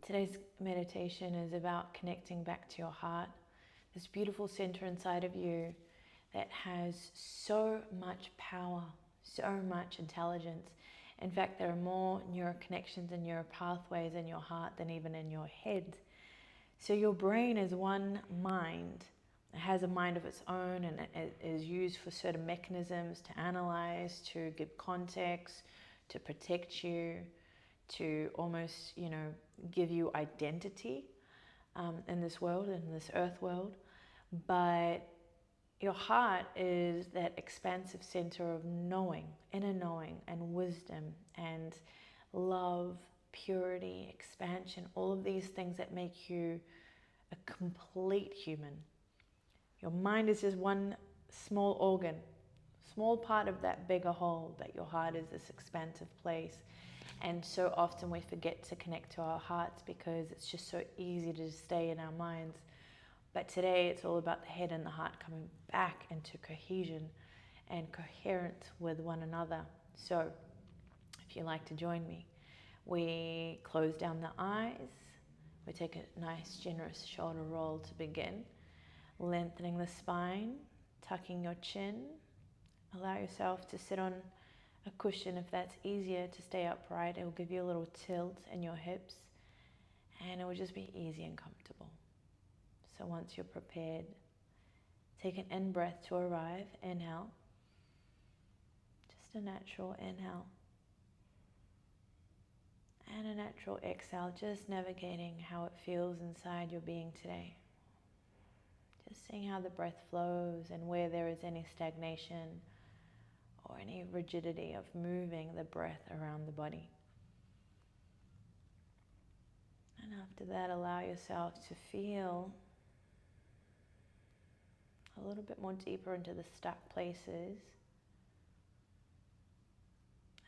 Today's meditation is about connecting back to your heart, this beautiful center inside of you that has so much power, so much intelligence. In fact, there are more neuroconnections and neuropathways in your heart than even in your head. So your brain is one mind. It has a mind of its own, and it is used for certain mechanisms to analyze, to give context, to protect you, to almost, give you identity in this world, in this earth world. But your heart is that expansive center of knowing, inner knowing, and wisdom, and love, purity, expansion, all of these things that make you a complete human. Your mind is just one small organ, small part of that bigger whole, but your heart is this expansive place. And so often we forget to connect to our hearts because it's just so easy to stay in our minds. But today it's all about the head and the heart coming back into cohesion and coherence with one another. So if you'd like to join me, we close down the eyes. We take a nice generous shoulder roll to begin. Lengthening the spine, tucking your chin. Allow yourself to sit on a cushion if that's easier to stay upright. It will give you a little tilt in your hips and it will just be easy and comfortable. So once you're prepared, take an in-breath to arrive. Inhale. Just a natural inhale. And a natural exhale, just navigating how it feels inside your being today. Just seeing how the breath flows and where there is any stagnation or any rigidity of moving the breath around the body. And after that, allow yourself to feel a little bit more deeper into the stuck places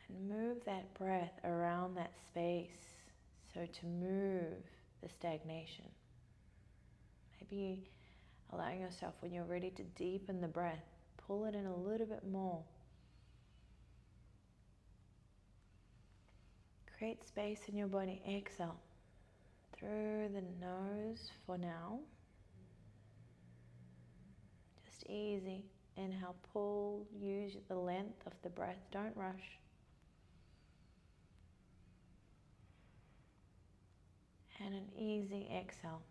and move that breath around that space, so to move the stagnation. Maybe allowing yourself, when you're ready to deepen the breath, pull it in a little bit more. Create space in your body. Exhale through the nose for now. Just easy. Inhale, pull, use the length of the breath. Don't rush. And an easy exhale.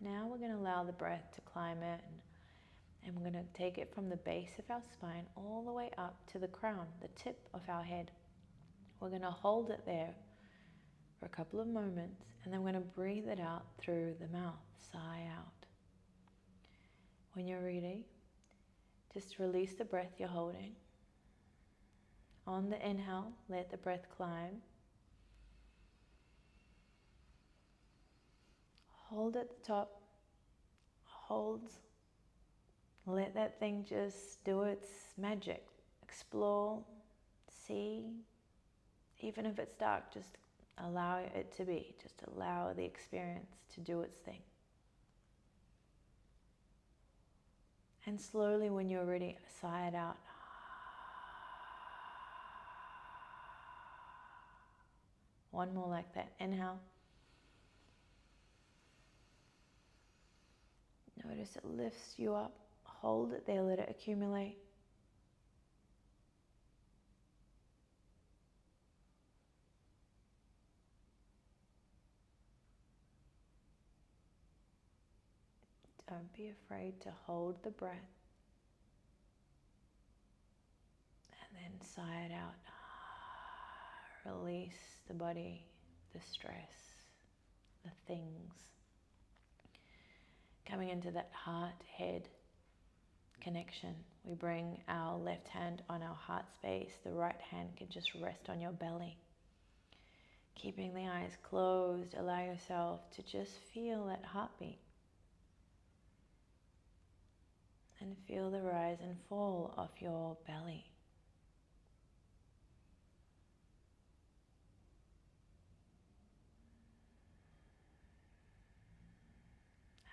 Now we're going to allow the breath to climb in. And we're going to take it from the base of our spine all the way up to the crown, the tip of our head. We're going to hold it there for a couple of moments, and then we're going to breathe it out through the mouth, sigh out. When you're ready, just release the breath you're holding. On the inhale, let the breath climb. Hold at the top, hold. Let that thing just do its magic. Explore, see. Even if it's dark, just allow it to be. Just allow the experience to do its thing. And slowly, when you're ready, sigh it out. One more like that. Inhale. Notice it lifts you up. Hold it there, let it accumulate. Don't be afraid to hold the breath. And then sigh it out. Release the body, the stress, the things. Coming into that heart-head connection, we bring our left hand on our heart space. The right hand can just rest on your belly. Keeping the eyes closed, allow yourself to just feel that heartbeat. And feel the rise and fall of your belly.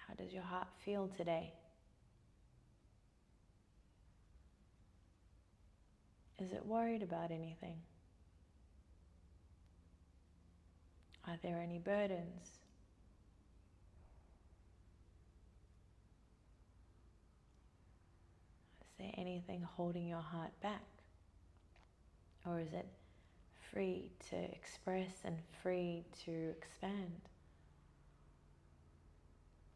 How does your heart feel today? Is it worried about anything? Are there any burdens? Is there anything holding your heart back? Or is it free to express and free to expand?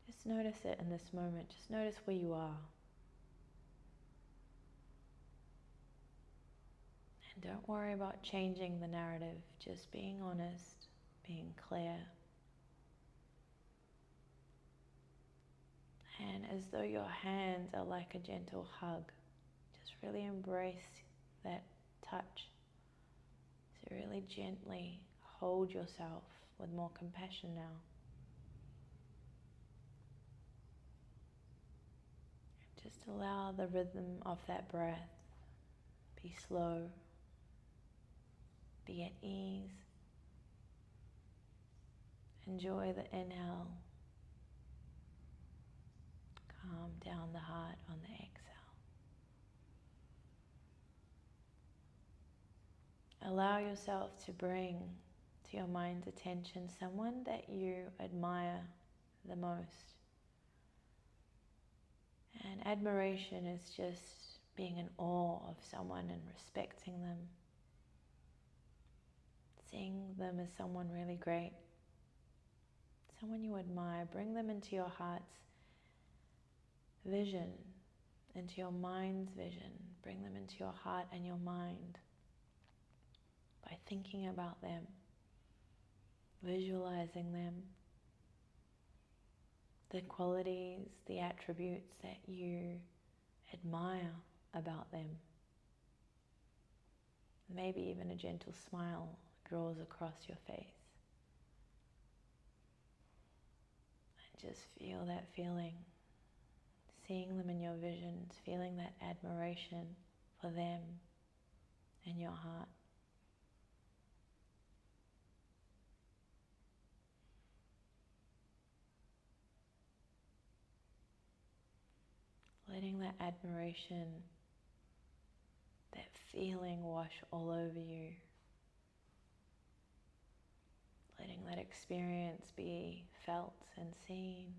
Just notice it in this moment. Just notice where you are. And don't worry about changing the narrative. Just being honest, being clear. And as though your hands are like a gentle hug, just really embrace that touch. So really gently hold yourself with more compassion now. Just allow the rhythm of that breath. Be slow. Be at ease. Enjoy the inhale. Calm down the heart on the exhale. Allow yourself to bring to your mind's attention someone that you admire the most. And admiration is just being in awe of someone and respecting them. Seeing them as someone really great. Someone you admire. Bring them into your heart's vision, into your mind's vision. Bring them into your heart and your mind by thinking about them, visualizing them, the qualities, the attributes that you admire about them. Maybe even a gentle smile draws across your face. And just feel that feeling. Seeing them in your visions, feeling that admiration for them in your heart. Letting that admiration, that feeling wash all over you. Letting that experience be felt and seen.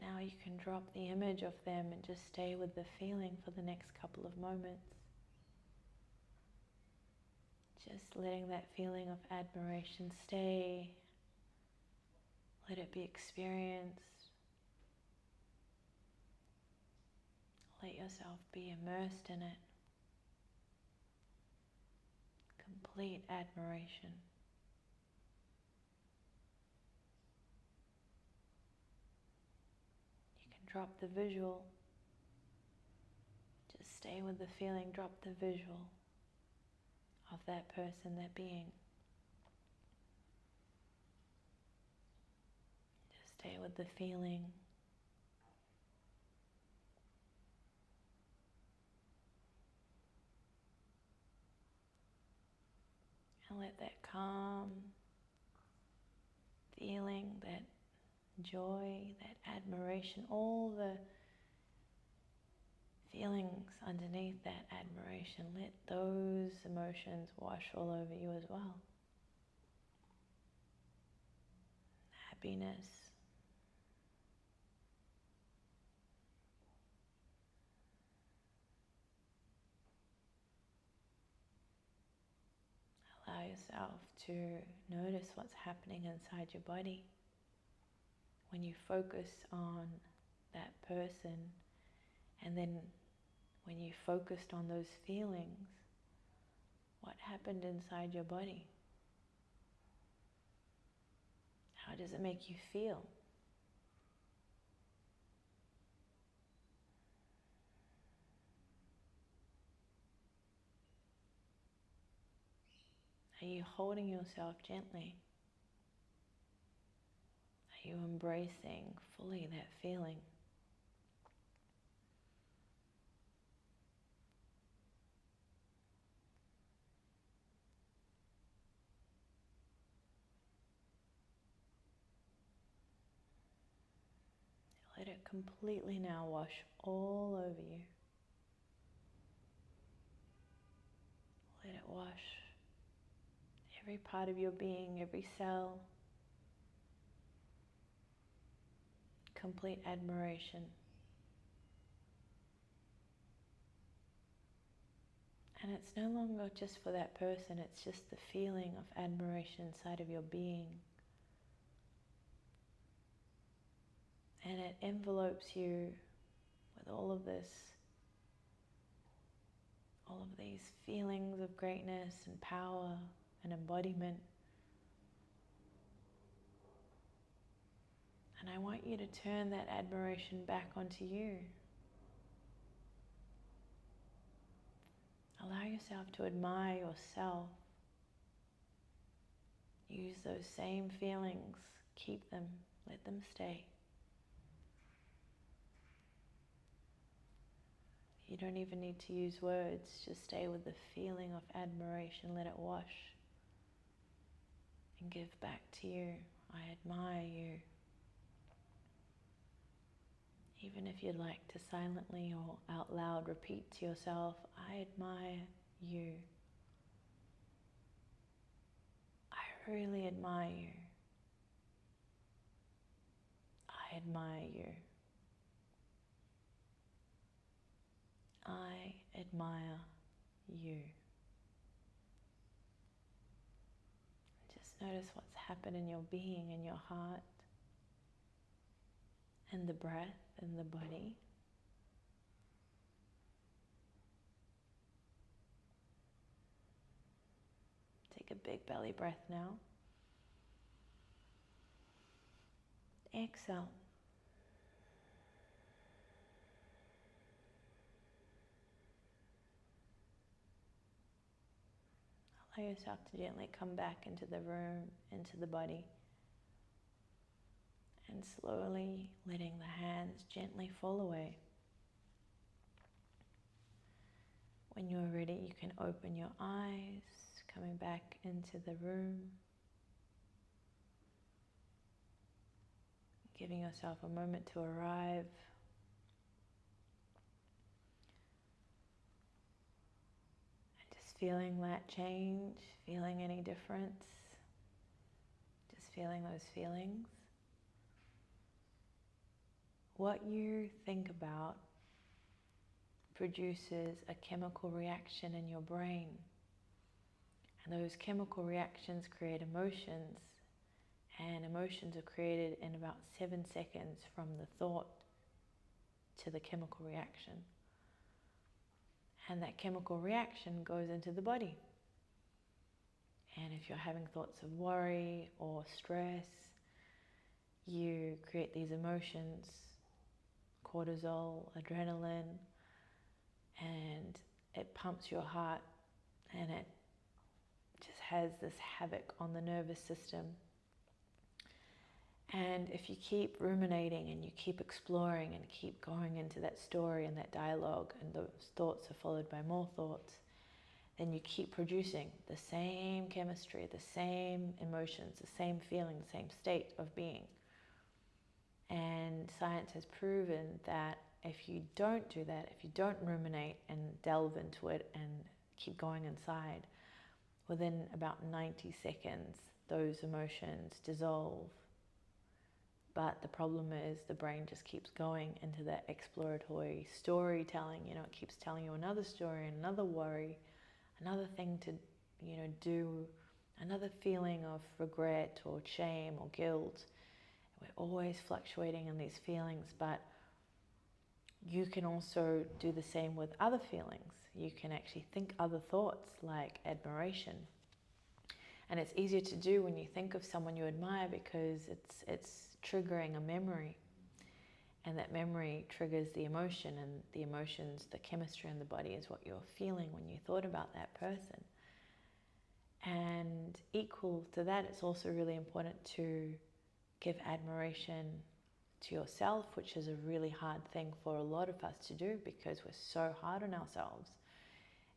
Now you can drop the image of them and just stay with the feeling for the next couple of moments. Just letting that feeling of admiration stay. Let it be experienced. Let yourself be immersed in it. Complete admiration. Drop the visual. Just stay with the feeling. Drop the visual of that person, that being. Just stay with the feeling. And let that calm feeling, that joy, that admiration, all the feelings underneath that admiration, let those emotions wash all over you as well. Happiness, allow yourself to notice what's happening inside your body. When you focus on that person, and then when you focused on those feelings, what happened inside your body? How does it make you feel? Are you holding yourself gently? Are you embracing fully that feeling? Let it it completely now wash all over you. Let it wash every part of your being, every cell. Complete admiration. And it's no longer just for that person, it's just the feeling of admiration inside of your being. And it envelopes you with all of this, all of these feelings of greatness and power and embodiment. And I want you to turn that admiration back onto you. Allow yourself to admire yourself. Use those same feelings. Keep them. Let them stay. You don't even need to use words. Just stay with the feeling of admiration. Let it wash. And give back to you. I admire you. Even if you'd like to silently or out loud repeat to yourself, I admire you. I really admire you. I admire you. I admire you. Just notice what's happened in your being, in your heart, and the breath and the body. Take a big belly breath now. Exhale. Allow yourself to gently come back into the room, into the body. And slowly letting the hands gently fall away. When you're ready, you can open your eyes, coming back into the room. Giving yourself a moment to arrive. And just feeling that change, feeling any difference. Just feeling those feelings. What you think about produces a chemical reaction in your brain. And those chemical reactions create emotions. And emotions are created in about 7 seconds from the thought to the chemical reaction. And that chemical reaction goes into the body. And if you're having thoughts of worry or stress, you create these emotions, cortisol, adrenaline, and it pumps your heart and it just has this havoc on the nervous system. And if you keep ruminating and you keep exploring and keep going into that story and that dialogue, and those thoughts are followed by more thoughts, then you keep producing the same chemistry, the same emotions, the same feeling, the same state of being. And science has proven that if you don't do that, if you don't ruminate and delve into it and keep going inside, within about 90 seconds, those emotions dissolve. But the problem is the brain just keeps going into that exploratory storytelling. It keeps telling you another story, another worry, another thing to, do, another feeling of regret or shame or guilt. We're always fluctuating in these feelings, but you can also do the same with other feelings. You can actually think other thoughts like admiration. And it's easier to do when you think of someone you admire because it's triggering a memory. And that memory triggers the emotion, and the emotions, the chemistry in the body is what you're feeling when you thought about that person. And equal to that, it's also really important to give admiration to yourself, which is a really hard thing for a lot of us to do because we're so hard on ourselves.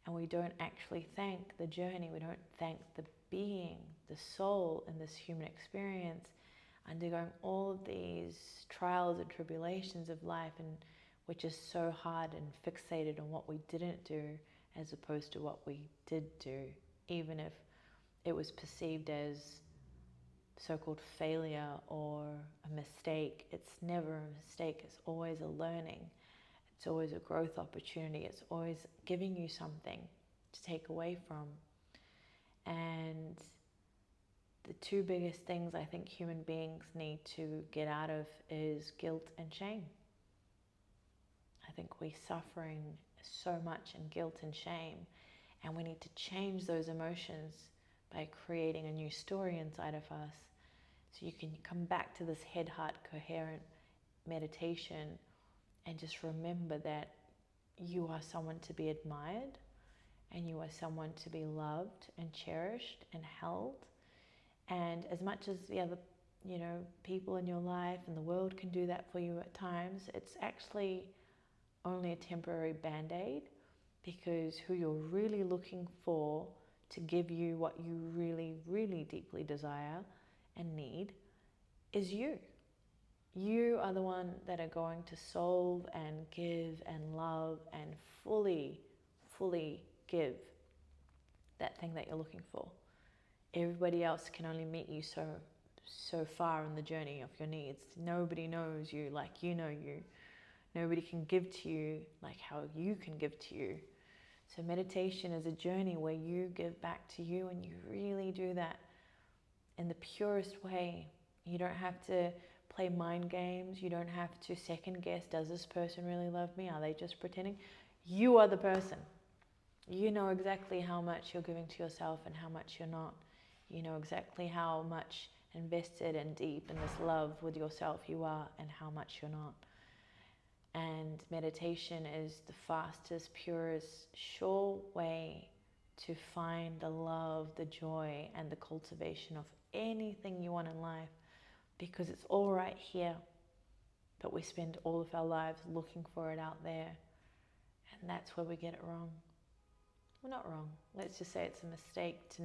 And we don't actually thank the journey, we don't thank the being, the soul in this human experience undergoing all of these trials and tribulations of life, and we're just so hard and fixated on what we didn't do as opposed to what we did do, even if it was perceived as so-called failure or a mistake. It's never a mistake, it's always a learning. It's always a growth opportunity. It's always giving you something to take away from. And the two biggest things I think human beings need to get out of is guilt and shame. I think we're suffering so much in guilt and shame, and we need to change those emotions by creating a new story inside of us. So you can come back to this Head-Heart Coherent Meditation and just remember that you are someone to be admired, and you are someone to be loved and cherished and held. And as much as the other, people in your life and the world can do that for you at times, it's actually only a temporary band-aid, because who you're really looking for to give you what you really, really deeply desire and need is you. You are the one that are going to solve and give and love and fully give that thing that you're looking for. Everybody else can only meet you so far in the journey of your needs. Nobody knows you like you know you. Nobody can give to you like how you can give to you. So meditation is a journey where you give back to you, and you really do that in the purest way. You don't have to play mind games. You don't have to second guess, does this person really love me? Are they just pretending? You are the person. You know exactly how much you're giving to yourself and how much you're not. You know exactly how much invested and deep in this love with yourself you are and how much you're not. And meditation is the fastest, purest, sure way to find the love, the joy, and the cultivation of anything you want in life, because it's all right here, but we spend all of our lives looking for it out there, and that's where we get it wrong. Well, not wrong. Let's just say it's a mistake to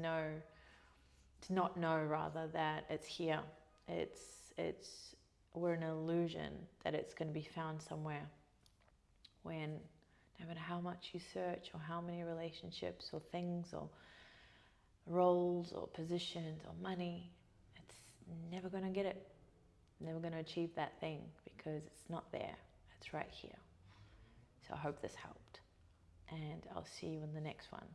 not know rather, that it's here. We're an illusion that it's going to be found somewhere, when no matter how much you search, or how many relationships or things or roles or positions or money, it's never going to get it. Never going to achieve that thing, because it's not there. It's right here. So I hope this helped, and I'll see you in the next one.